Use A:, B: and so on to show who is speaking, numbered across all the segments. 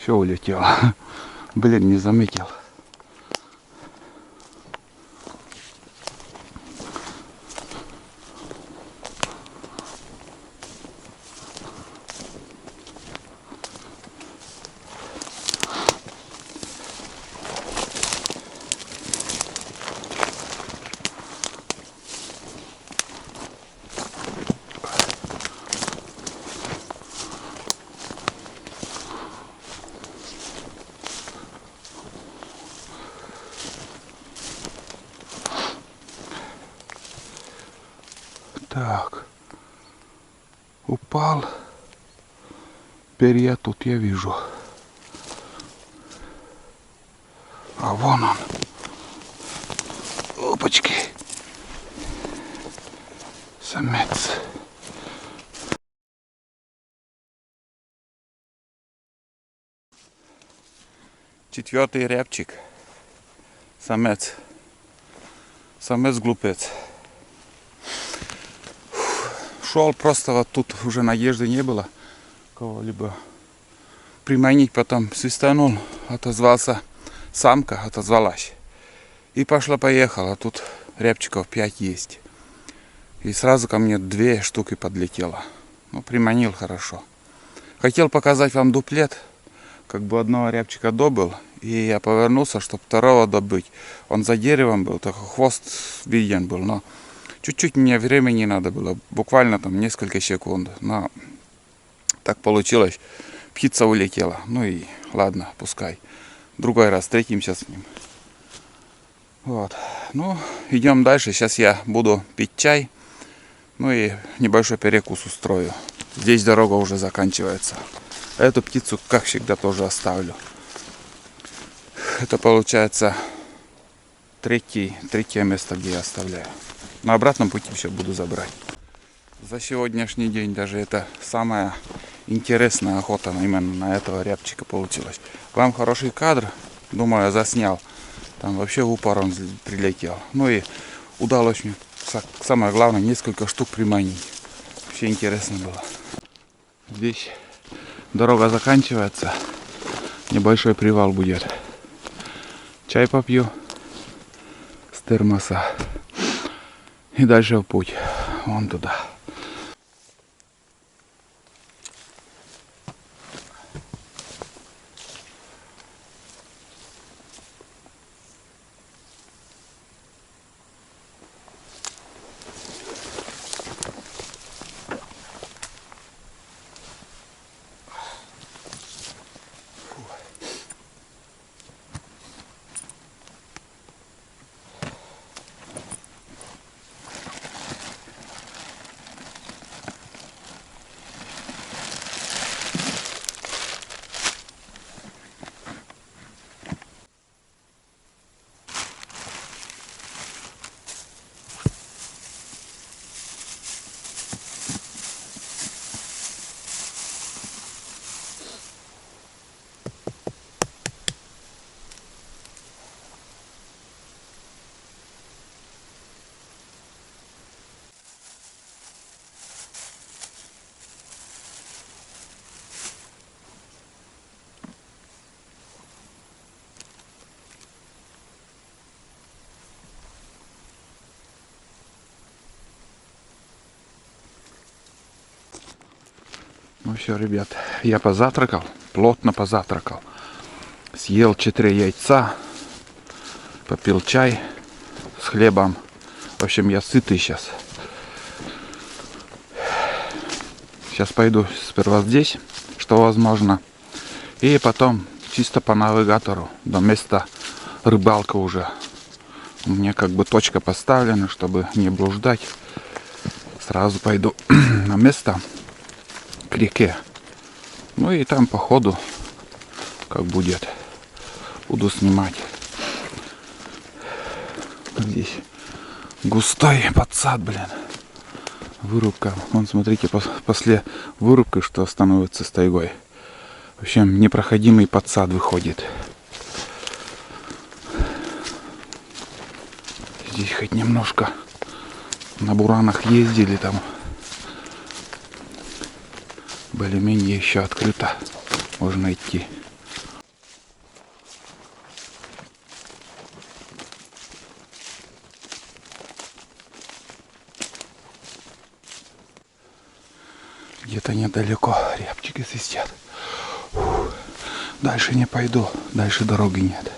A: Все улетело. Блин, не заметил. Так, упал. Перья тут я вижу. А вон он. Опачки. Самец. Четвертый рябчик. Самец. Самец-глупец. Шел просто вот тут, уже надежды не было кого-либо приманить, потом свистанул, отозвался самка, отозвалась. И пошла-поехала, тут рябчиков 5 есть. И сразу ко мне 2 штуки подлетело. Ну, приманил хорошо. Хотел показать вам дуплет, как бы одного рябчика добыл, и я повернулся, чтобы второго добыть. Он за деревом был, только хвост виден был, но чуть-чуть мне времени надо было, буквально там несколько секунд. Но так получилось, птица улетела. Ну и ладно, пускай. Другой раз встретимся с ним. Вот. Ну, идем дальше. Сейчас я буду пить чай. Ну и небольшой перекус устрою. Здесь дорога уже заканчивается. Эту птицу, как всегда, тоже оставлю. Это получается третье место, где я оставляю. На обратном пути все буду забрать. За сегодняшний день даже это самая интересная охота именно на этого рябчика получилась. Вам хороший кадр, думаю, я заснял. Там вообще в упор он прилетел. Ну и удалось мне, самое главное, несколько штук приманить. Вообще интересно было. Здесь дорога заканчивается. Небольшой привал будет. Чай попью с термоса. И дальше в путь. Вон туда. Ну все, ребят, я позавтракал, плотно позавтракал. Съел 4 яйца, попил чай с хлебом. В общем, я сытый сейчас. Сейчас пойду сперва здесь, что возможно. И потом чисто по навигатору до места рыбалка уже. У меня как бы точка поставлена, чтобы не блуждать. Сразу пойду на место, к реке. Ну и там по ходу, как будет, буду снимать. Здесь густой подсад, блин. Вырубка. Вон, смотрите, после вырубки, что становится с тайгой. В общем, непроходимый подсад выходит. Здесь хоть немножко на буранах ездили там. Более-менее еще открыто. Можно идти. Где-то недалеко рябчики свистят. Фух. Дальше не пойду. Дальше дороги нет.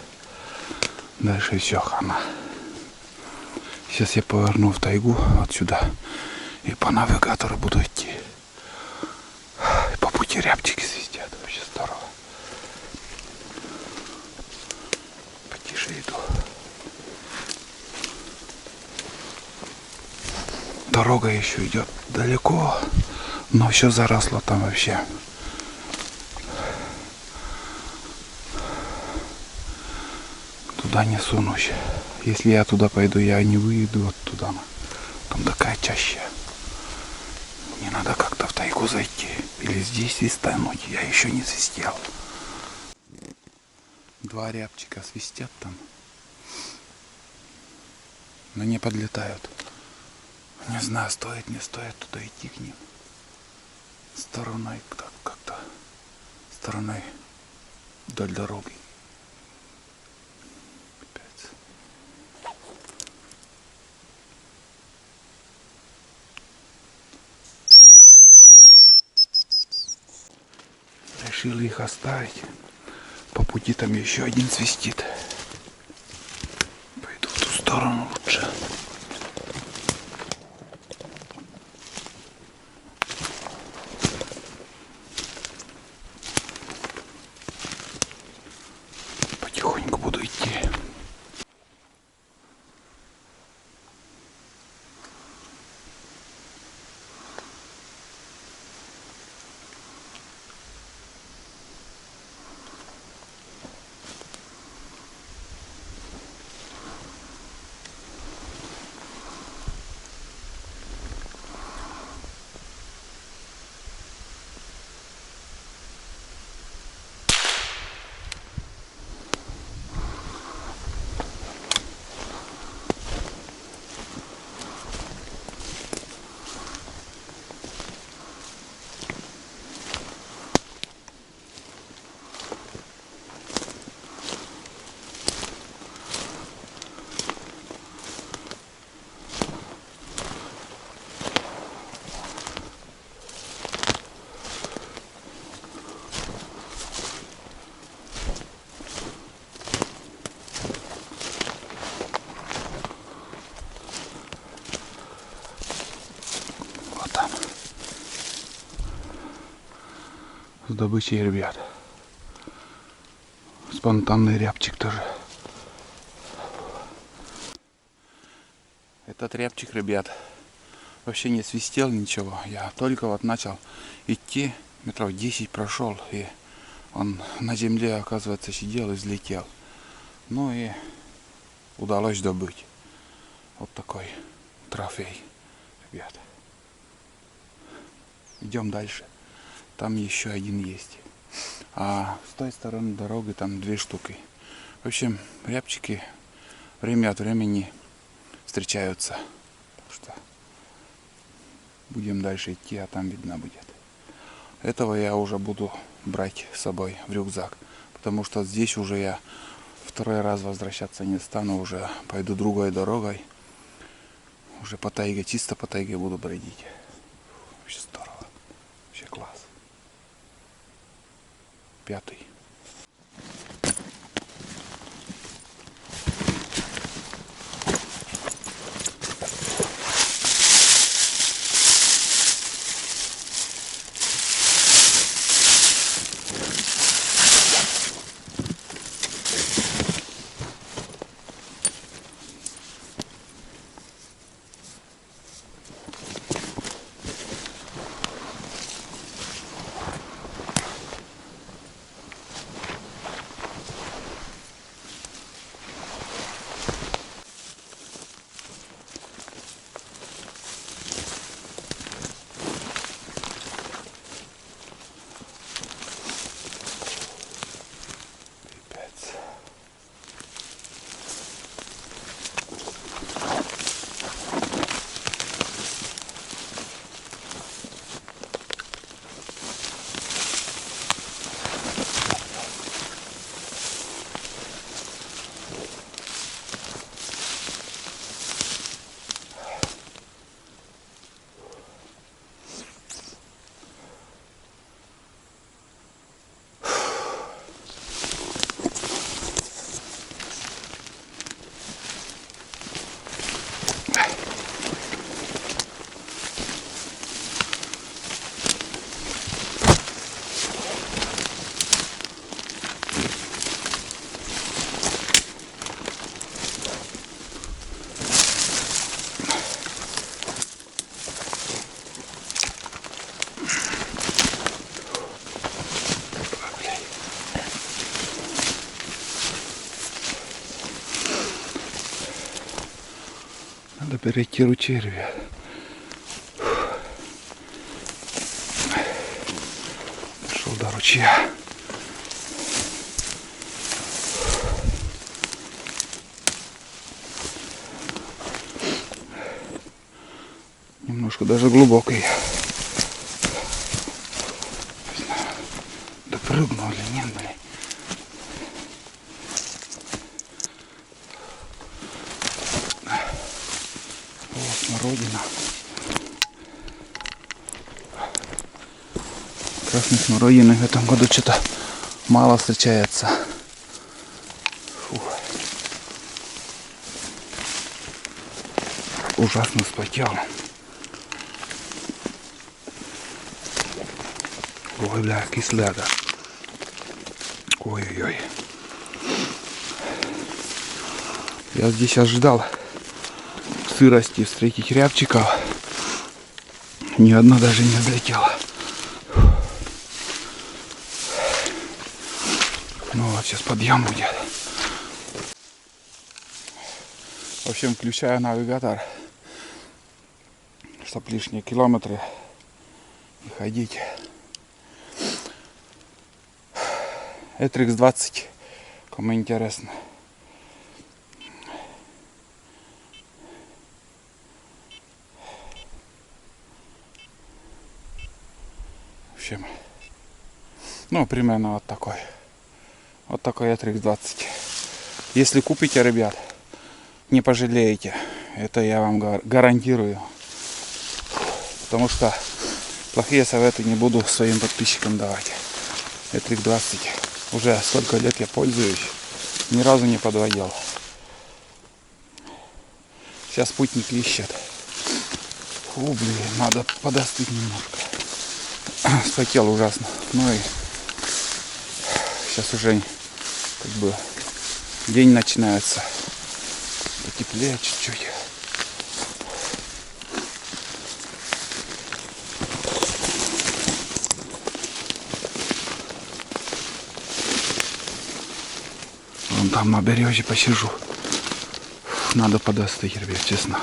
A: Дальше все хана. Сейчас я поверну в тайгу отсюда. И по навигатору буду идти. И по пути рябчики свистят. Вообще здорово. Потише иду. Дорога еще идет далеко. Но все заросло там вообще. Туда не сунусь. Если я туда пойду, я не выйду оттуда. Там такая чаща. Мне надо как-то в тайгу зайти. Или здесь свистануть. Я еще не свистел. Два рябчика свистят там. Но не подлетают. Не знаю, стоит, не стоит туда идти к ним. Стороной как-то. Стороной вдоль дороги. Решил их оставить. По пути там еще один свистит. Пойду в ту сторону лучше. Потихоньку буду идти. С добычей, ребят. Спонтанный рябчик тоже. Этот рябчик, ребят, вообще не свистел ничего. Я только вот начал идти, метров 10 прошел, и он на земле, оказывается, сидел и взлетел. Ну и удалось добыть. Вот такой трофей, ребят. Идем дальше. Там еще один есть. А с той стороны дороги там 2 штуки. В общем, рябчики время от времени встречаются. Так что будем дальше идти, а там видно будет. Этого я уже буду брать с собой в рюкзак. Потому что здесь уже я второй раз возвращаться не стану. Уже пойду другой дорогой. Уже по тайге, чисто по тайге буду бродить. Вообще здорово. Вообще класс. 5. Надо перейти ручей, ребят. Дошел до ручья. Немножко даже глубокий. Допрыгнул или нет, блин. Вот смородина. Красной смородины в этом году что-то мало встречается. Фу. Ужасно вспотел. Ой, бля, кисляга. Ой-ой-ой. Я здесь ожидал сырости встретить рябчиков. Ни одна даже не облетела. Ну вот, сейчас подъем будет. В общем, включаю навигатор, чтоб лишние километры не ходить. Этрикс 20, кому интересно. В общем, ну, примерно вот такой. Вот такой Этрикс 20. Если купите, ребят, не пожалеете. Это я вам гарантирую. Потому что плохие советы не буду своим подписчикам давать. Этрикс 20. Уже столько лет я пользуюсь. Ни разу не подводил. Сейчас спутник ищет. Фу, блин, надо подостыть немножко. Вспотел ужасно. Ну и сейчас уже как бы день начинается. Потеплее чуть-чуть. Вон там на береге посижу. Надо подостыть, ребят, честно.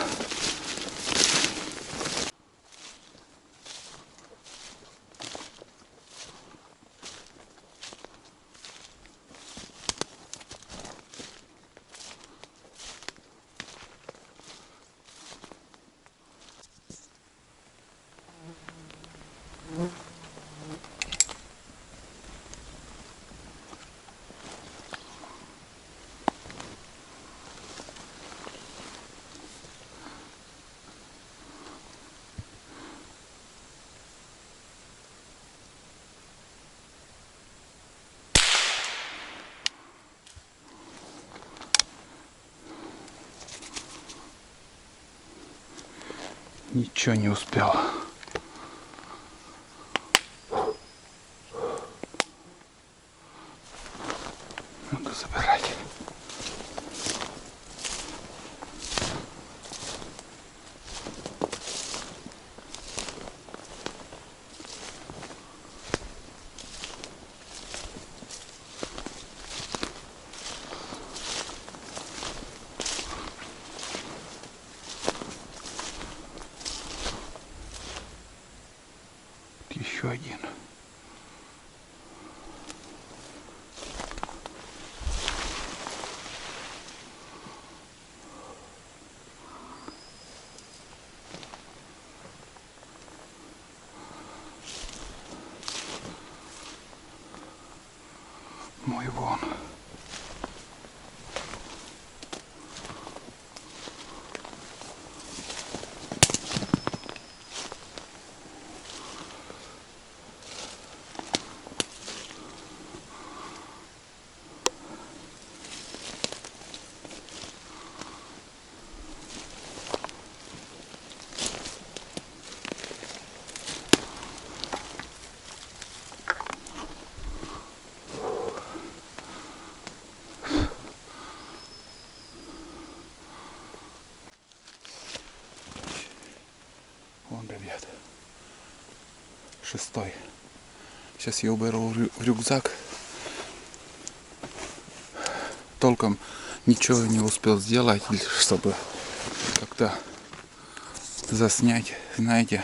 A: Ничего не успел. Надо забирать. Еще один. Ну и вон. Вон, ребят. 6. Сейчас я уберу в рюкзак. Толком ничего не успел сделать, чтобы как-то заснять. Знаете,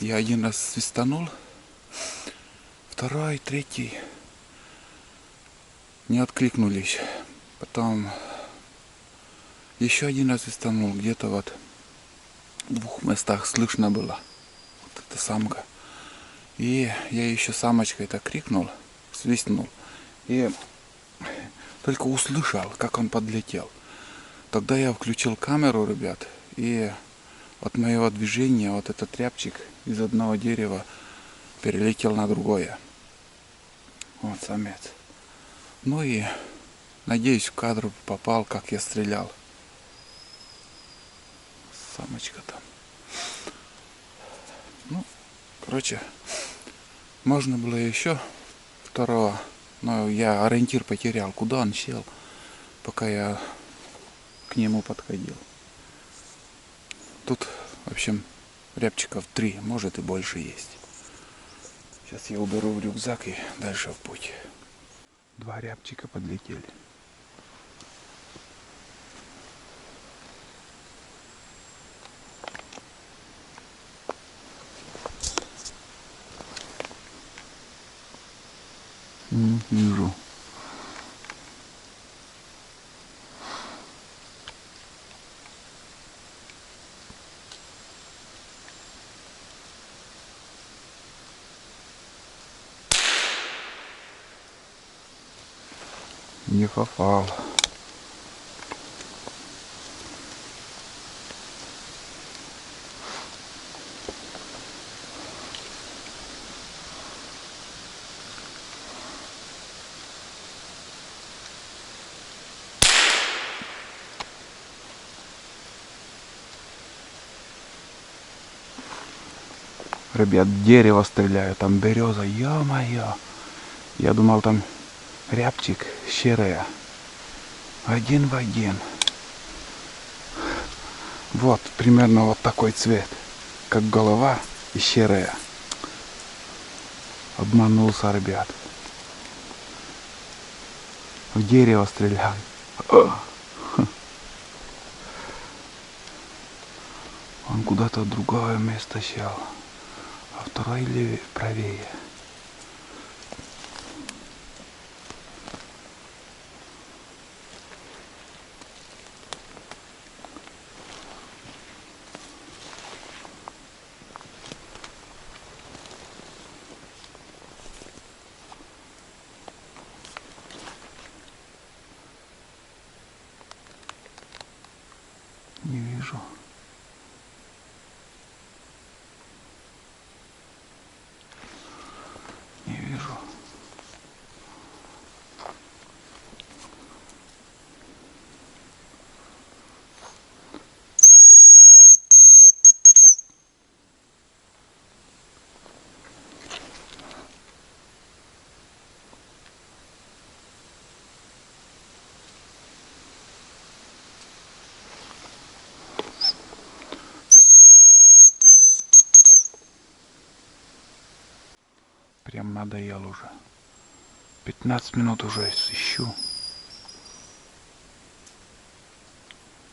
A: я один раз свистанул, второй, третий не откликнулись. Потом еще один раз свистанул, где-то вот в 2 местах слышно было. Вот эта самка. И я еще самочкой-то крикнул, свистнул. И только услышал, как он подлетел. Тогда я включил камеру, ребят, и от моего движения вот этот рябчик из одного дерева перелетел на другое. Вот самец. Ну и надеюсь, в кадр попал, как я стрелял. Самочка там. Ну, короче, можно было еще второго, но я ориентир потерял, куда он сел, пока я к нему подходил. Тут, в общем, рябчиков 3, может и больше есть. Сейчас я уберу в рюкзак и дальше в путь. 2 рябчика подлетели. Вижу. Не попал. Ребят, дерево стреляю, там береза, ё-моё. Я думал, там рябчик серая. Один в один. Вот, примерно вот такой цвет. Как голова и серая. Обманулся, ребят. В дерево стрелял. Он куда-то в другое место сел. А второй левее, правее. Не вижу. Не вижу. Прям надоел уже. 15 минут уже ищу.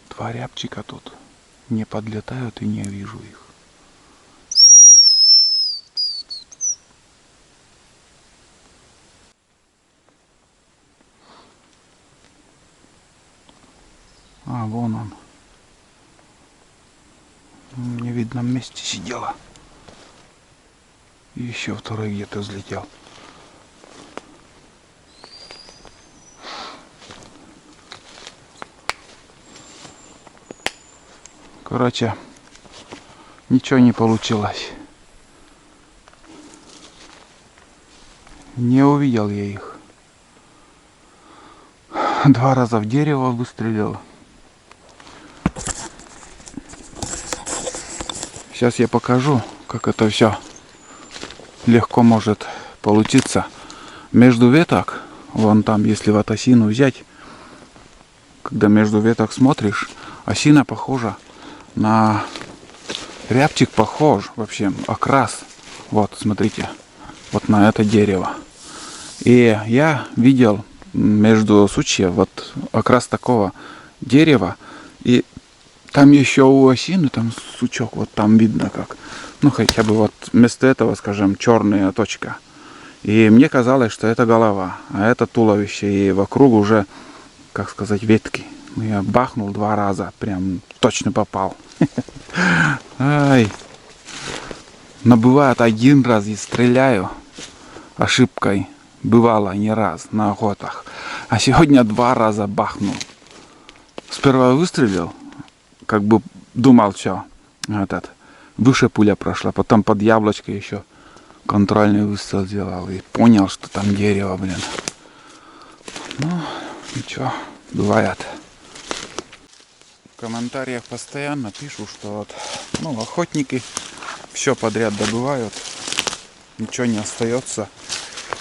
A: 2 рябчика тут не подлетают и не вижу их. А, вон он. В невидном месте сидела. И еще второй где-то взлетел. Короче, ничего не получилось. Не увидел я их. 2 раза в дерево выстрелил. Сейчас я покажу, как это все легко может получиться. Между веток, вон там, если вот осину взять, когда между веток смотришь, осина похожа на рябчик, похож вообще, окрас. Вот, смотрите, вот на это дерево. И я видел между сучьев вот окрас такого дерева. И Там еще у осины, там сучок, вот там видно как. Ну, хотя бы вот вместо этого, скажем, черная точка. И мне казалось, что это голова, а это туловище. И вокруг уже, как сказать, ветки. Ну, я бахнул 2 раза, прям точно попал. Ай. Но бывает 1 раз и стреляю ошибкой. Бывало не раз на охотах. А сегодня 2 раза бахнул. Сперва выстрелил, как бы думал, что этот, выше пуля прошла. Потом под яблочко еще контрольный выстрел сделал. И понял, что там дерево, блин. Ну, ничего, бывает. В комментариях постоянно пишут, что вот, ну, охотники все подряд добывают. Ничего не остается.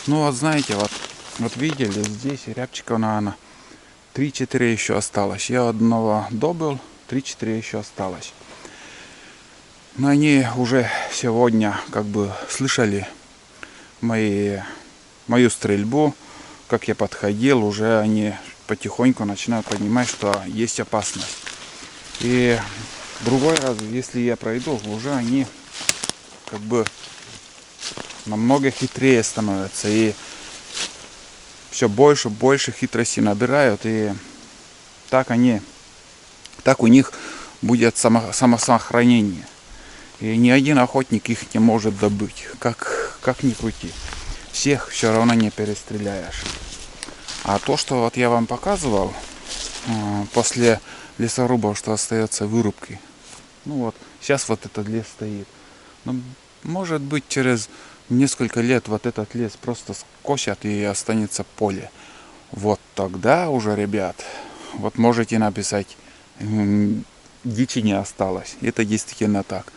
A: Ну вот знаете, вот видели, здесь рябчиков, наверное, 3-4 еще осталось. Я одного добыл, 3-4 еще осталось. Но они уже сегодня как бы слышали мою стрельбу, как я подходил, уже они потихоньку начинают понимать, что есть опасность. И другой раз, если я пройду, уже они как бы намного хитрее становятся и все больше хитрости набирают, и так у них будет самосохранение. И ни один охотник их не может добыть, как ни крути. Всех все равно не перестреляешь. А то, что вот я вам показывал, после лесорубов, что остается вырубки, ну вот, сейчас вот этот лес стоит. Но, может быть, через несколько лет вот этот лес просто скосят и останется поле. Вот тогда уже, ребят, вот можете написать, дичи не осталось. Это действительно так.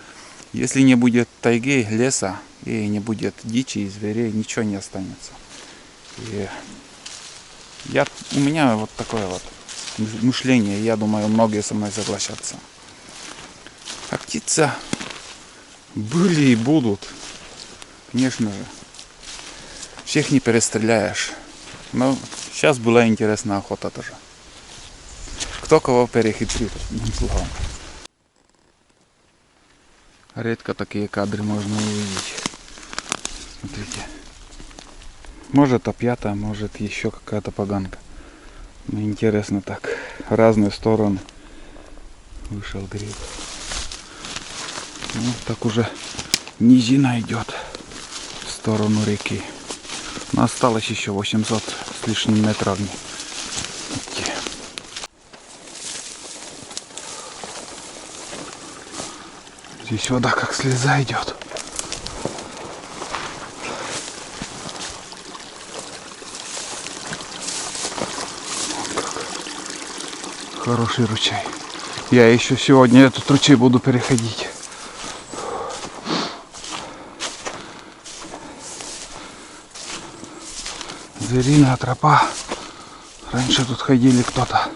A: Если не будет тайги, леса, и не будет дичи и зверей, ничего не останется. И у меня вот такое вот мышление, я думаю, многие со мной согласятся. А птицы были и будут. Конечно же. Всех не перестреляешь. Но сейчас была интересная охота тоже. Кто кого перехитрит, одним словом. Редко такие кадры можно увидеть. Смотрите. Может опята, может еще какая-то поганка. Но интересно так. В разные стороны вышел гриб. Ну, так уже низина идет в сторону реки. Но осталось еще 800 с лишним метров. Здесь вода как слеза идет. Хороший ручей. Я еще сегодня этот ручей буду переходить. Звериная тропа. Раньше тут ходили кто-то.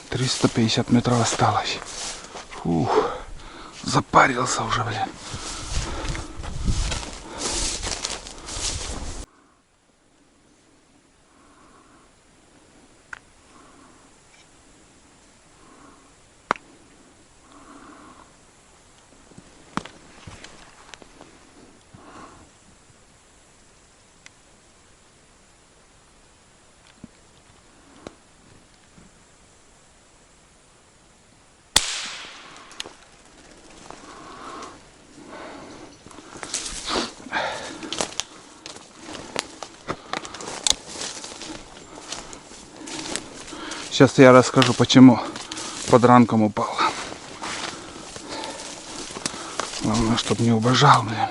A: 350 метров осталось. Фух, запарился уже, блин. Сейчас я расскажу, почему под ранком упал. Главное, чтобы не убежал, блин.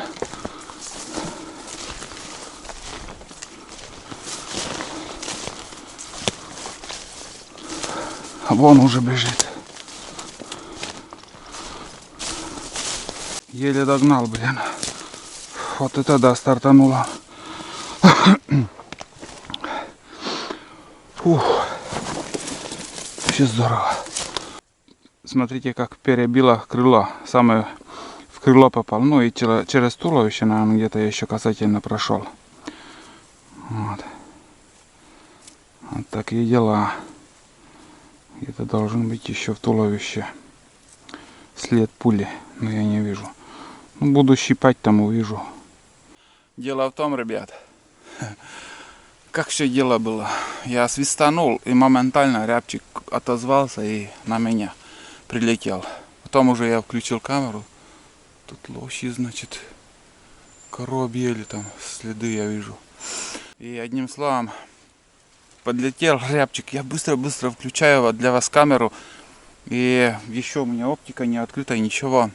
A: А вон уже бежит. Еле догнал, блин. Вот это да, стартануло. Фух. Вообще здорово. Смотрите, как перебило крыло. Самое в крыло попал. Ну и через туловище, наверное, где-то я еще касательно прошел. Вот. Вот такие дела. Это должен быть еще в туловище след пули, но я не вижу. Ну, буду щипать, там увижу. Дело в том, ребят, как все дело было. Я свистанул, и моментально рябчик отозвался и на меня прилетел. Потом уже я включил камеру. Тут лощи, значит, коров ели, там следы я вижу. И одним словом, подлетел рябчик. Я быстро включаю для вас камеру. И еще у меня оптика не открыта, ничего.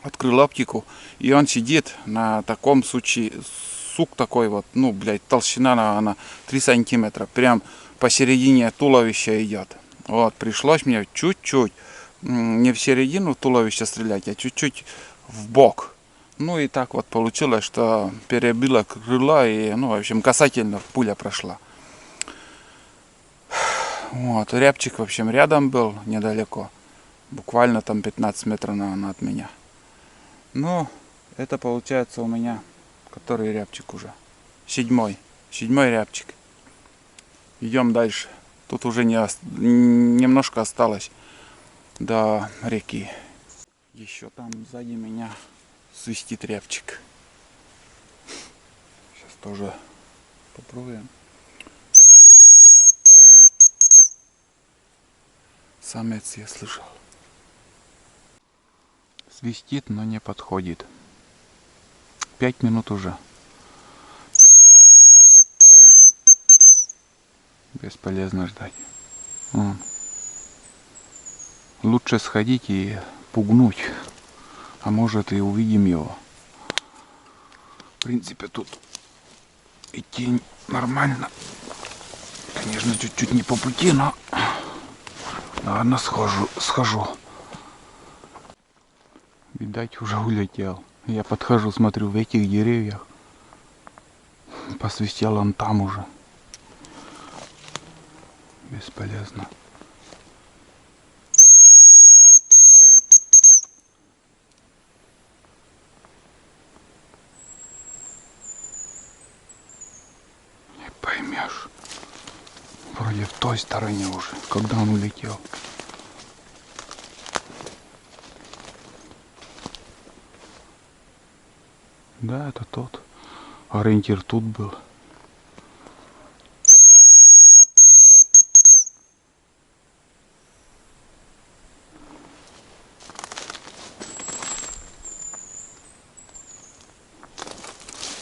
A: Открыл оптику, и он сидит на таком сук такой вот, ну, блядь, толщина на 3 сантиметра. Прям посередине туловища идет. Вот, пришлось мне чуть-чуть, не в середину туловища стрелять, а чуть-чуть в бок. Ну и так вот получилось, что перебило крыло, и, ну, в общем, касательно пуля прошла. Вот, рябчик, в общем, рядом был, недалеко. Буквально там 15 метров, наверное, от меня. Ну, это получается у меня, который рябчик уже. Седьмой рябчик. Идем дальше. Тут уже немножко осталось до реки. Еще там сзади меня свистит рябчик. Сейчас тоже попробуем. Самец я слышал. Свистит, но не подходит. 5 минут уже. Бесполезно ждать. Лучше сходить и пугнуть. А может и увидим его. В принципе, тут идти нормально. Конечно, чуть-чуть не по пути, но наверное, схожу. Видать, уже улетел. Я подхожу, смотрю, в этих деревьях. Посвистел он там уже. Бесполезно. Не поймешь. Вроде в той стороне уже, когда он улетел. Да, это тот. Ориентир тут был.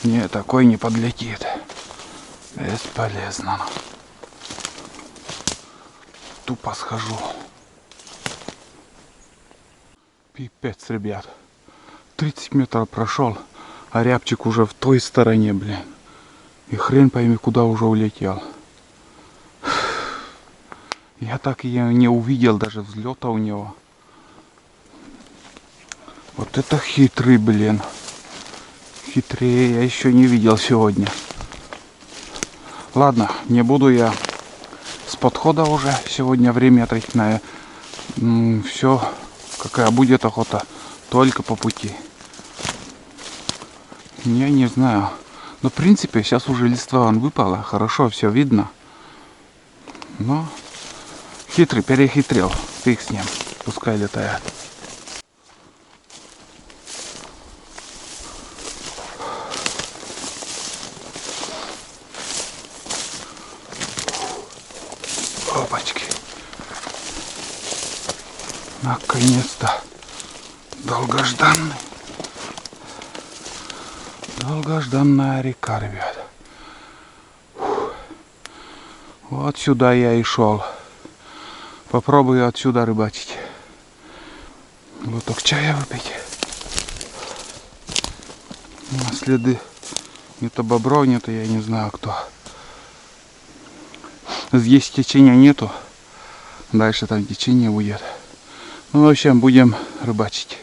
A: Не, такой не подлетит. Бесполезно. Тупо схожу. Пипец, ребят. 30 метров прошел, а рябчик уже в той стороне, блин. И хрен пойми, куда уже улетел. Я так и не увидел даже взлета у него. Вот это хитрый, блин. Хитрее я еще не видел сегодня. Ладно, не буду я с подхода уже. Сегодня время отречное. Все, какая будет охота, только по пути. Я не знаю. Но в принципе сейчас уже листва выпала. Хорошо, все видно. Но хитрый перехитрил. Фиг с ним. Пускай летает. Опачки. Наконец-то. Долгожданная река, ребят. Вот сюда я и шел. Попробую отсюда рыбачить. Глоток чая выпить. Следы. Не то бобров, не то я не знаю кто. Здесь течения нету. Дальше там течение будет. Ну, в общем, будем рыбачить.